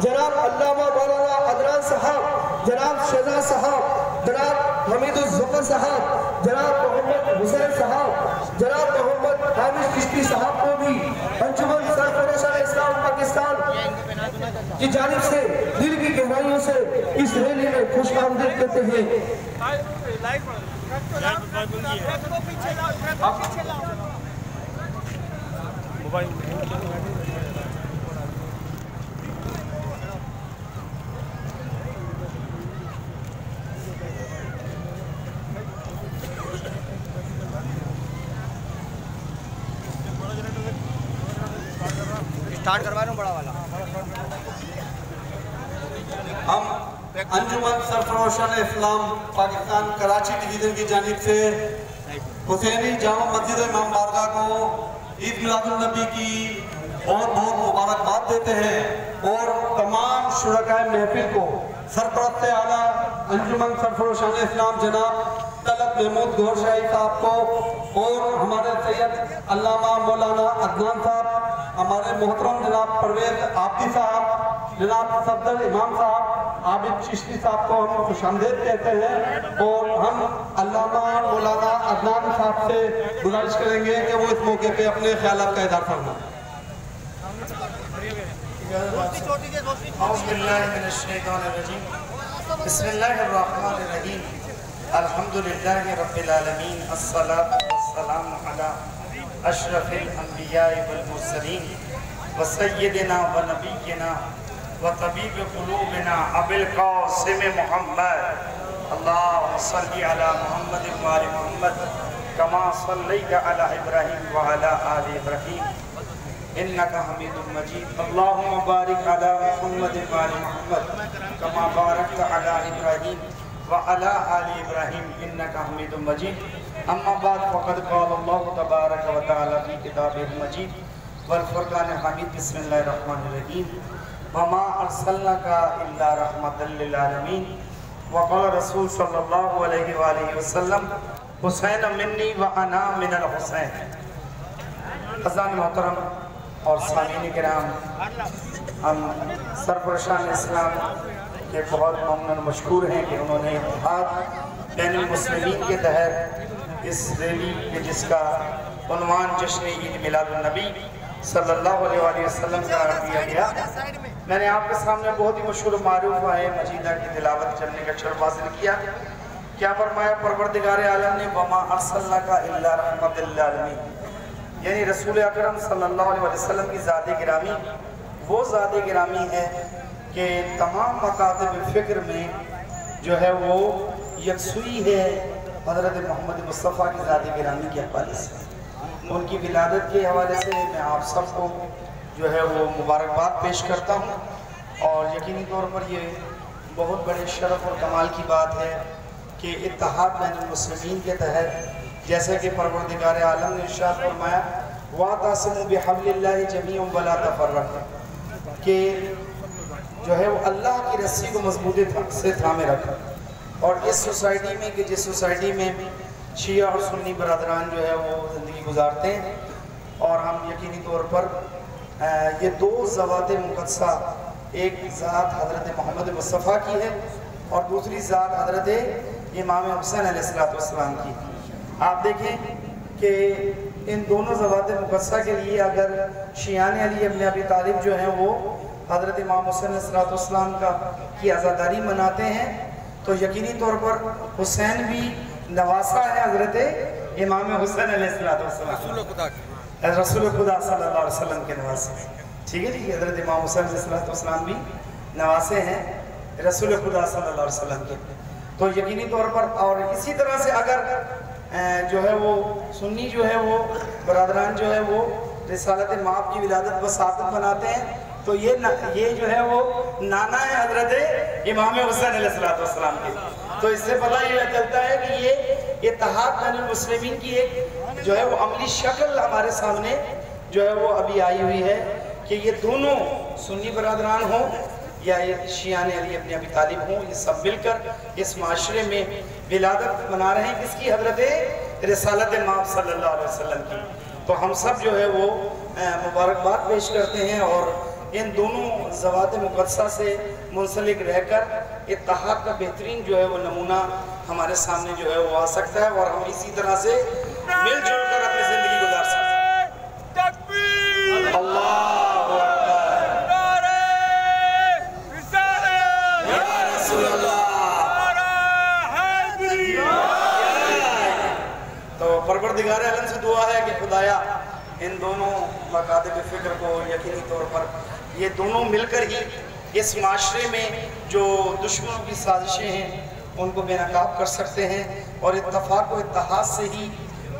جناب علامہ مولانا عدنان صاحب، جناب شہزاد صاحب، جناب حمید الظفر صاحب، جناب محمد حسین صاحب، جناب محمد حامد چشتی صاحب کو بھی انجمن سرفراشان اسلام پاکستان کی جانب سے دل کی گہرائیوں سے اس ریلی میں خوش آمدید کرتے ہیں۔ سٹارٹ کروا رہا ہوں بڑا والا۔ ہم انجمن سرفراشان اسلام پاکستان کراچی ڈویژن کی جانب سے حسینی جامع مسجد امام بارگاہ کو عید میلاد النبی کی بہت بہت مبارکباد دیتے ہیں، اور تمام شرکاء محفل کو سرپرست اعلیٰ انجمن سرفراشان اسلام جناب طلعت محمود گوھر شاہی صاحب کو، اور ہمارے سید علامہ مولانا عدنان صاحب، ہمارے محترم جناب پرویز عابدی صاحب، جناب صفدر امام صاحب، عابد چشتی صاحب کو ہم خوش آمدید کہتے ہیں، اور ہم علامہ مولانا عدنان صاحب سے گزارش کریں گے کہ وہ اس موقع پہ اپنے خیالات کا اظہار فرمائیں۔ اعوذ باللہ من الشیطان الرجیم، بسم اللہ الرحمن الرحیم، الحمدللہ رب العالمین، الصلاة والسلام علی اشرف الانبیاء والمرسلین، وسیدنا ونبینا وطبیب قلوبنا ابو القاسم محمد، اللہم صلی علی محمد وآل محمد کما صلیت علی ابراہیم وعلی آل ابراہیم انکا حمید مجید، اللہم بارک علی محمد وآل محمد کما بارکت علی ابراہیم وعلی آل ابراہیم انکا حمید مجید، اما بعد فقد قال اللہ تبارک و تعالی فی کتابہ المجید والفرقان حمید، بسم اللہ الرحمن الرحیم، وما ارسلناک الا رحمۃ للعالمین، وقال رسول صلی اللہ علیہ وآلہ وسلم حسین منی وانا من الحسین۔ حضرات محترم اور سامعین کرام، ہم سرفراشان اسلام کے بہت ممنون مشکور ہیں کہ انہوں نے اتحاد بین المسلمین کے تحت اس ریلی کے جس کا عنوان جشن عید میلاد النبی صلی اللہ علیہ وآلہ وسلم قرار دیا گیا۔ میں نے آپ کے سامنے بہت ہی مشہور معروف آئے مجیدہ کی تلاوت کرنے کا شرف حاصل کیا۔ کیا فرمایا پروردگار عالم نے وما ارسلناک الا رحمۃ للعالمین، یعنی رسول اکرم صلی اللہ علیہ وسلم کی ذات گرامی وہ ذات گرامی ہے کہ تمام مکاتب فکر میں جو ہے وہ یکسوئی ہے حضرت محمد مصطفیٰ کی ذات گرامی کے حوالے سے۔ ان کی ولادت کے حوالے سے میں آپ سب کو جو ہے وہ مبارکباد پیش کرتا ہوں، اور یقینی طور پر یہ بہت بڑے شرف اور کمال کی بات ہے کہ اتحاد بین المسلمین کے تحت جیسے کہ پروردگار عالم نے ارشاد فرمایا وَاعْتَصِمُوا بِحَبْلِ اللَّهِ جَمِيعًا وَلَا تَفَرَّقُوا، کہ جو ہے وہ اللہ کی رسی کو مضبوطی سے تھامے رکھا۔ اور اس سوسائٹی میں کہ جس سوسائٹی میں شیعہ اور سنی برادران جو ہے وہ زندگی گزارتے ہیں، اور ہم یقینی طور پر یہ دو ذوات مقدسہ، ایک ذات حضرت محمد مصطفیٰ کی ہے اور دوسری ذات حضرت امام حسین علیہ السلام کی۔ آپ دیکھیں کہ ان دونوں ذوات مقدسہ کے لیے اگر شیعان علی ابن ابی طالب جو ہیں وہ حضرت امام حسین علیہ السلام کی عزاداری مناتے ہیں، تو یقینی طور پر حسین بھی نواسہ ہے حضرت امام حسین علیہ السلام، رسول خدا صلی اللہ علیہ وسلم کے نواسے۔ ٹھیک ہے جی، حضرت امام حسین علیہ السلام بھی نواسے ہیں رسول خدا صلی اللہ علیہ وسلم کے۔ تو یقینی طور پر اور اسی طرح سے اگر جو ہے وہ سنی جو ہے وہ برادران جو ہے وہ رسالت مآب کی ولادت و سعادت مناتے ہیں، تو یہ جو ہے وہ نانا ہے حضرت امام حسین علیہ السلام کے۔ تو اس سے پتہ یہ چلتا ہے کہ یہ اتحاد بین المسلمین کی ایک جو ہے وہ عملی شکل ہمارے سامنے جو ہے وہ ابھی آئی ہوئی ہے کہ یہ دونوں سنی برادران ہوں یا یہ شیعان علی ابن ابی طالب ہوں، یہ سب مل کر اس معاشرے میں ولادت منا رہے ہیں کس کی؟ حضرت رسالت مآب صلی اللہ علیہ وسلم کی۔ تو ہم سب جو ہے وہ مبارکباد پیش کرتے ہیں اور ان دونوں ذوات مقدسہ سے منسلک رہ کر اتحاد کا بہترین جو ہے وہ نمونہ ہمارے سامنے جو ہے وہ آ سکتا ہے اور ہم اسی طرح سے مل جل کر اپنی زندگی گزار سکتے ہیں۔ اللہ اکبر، یا رسول اللہ۔ تو پروردگار عالم سے دعا ہے کہ خدایا ان دونوں مکاتب فکر کو یقینی طور پر یہ دونوں مل کر ہی اس معاشرے میں جو دشمنوں کی سازشیں ہیں ان کو بے نقاب کر سکتے ہیں، اور اتفاق و اتحاد سے ہی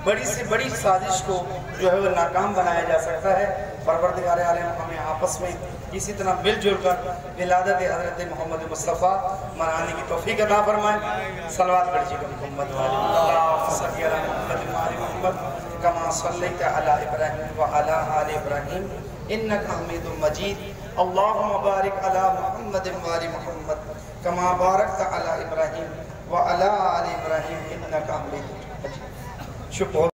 بڑی سے بڑی سازش کو جو ہے وہ ناکام بنایا جا سکتا ہے۔ پروردگار عالم ہمیں آپس میں اسی طرح مل جل کر ولادت حضرت محمد مصطفیٰ منانے کی توفیق عطا فرمائے۔ صلوات پڑھیے گا محمد والے اللہ صلی علی محمد وعلی محمد کما صلیت علی ابراہیم وعلی آل ابراہیم انک حمید مجید۔ اللہم بارک علی محمد وعلی محمد کما بارکت علی ابراہیم وعلی آل ابراہیم انک حمید مجید۔ شکر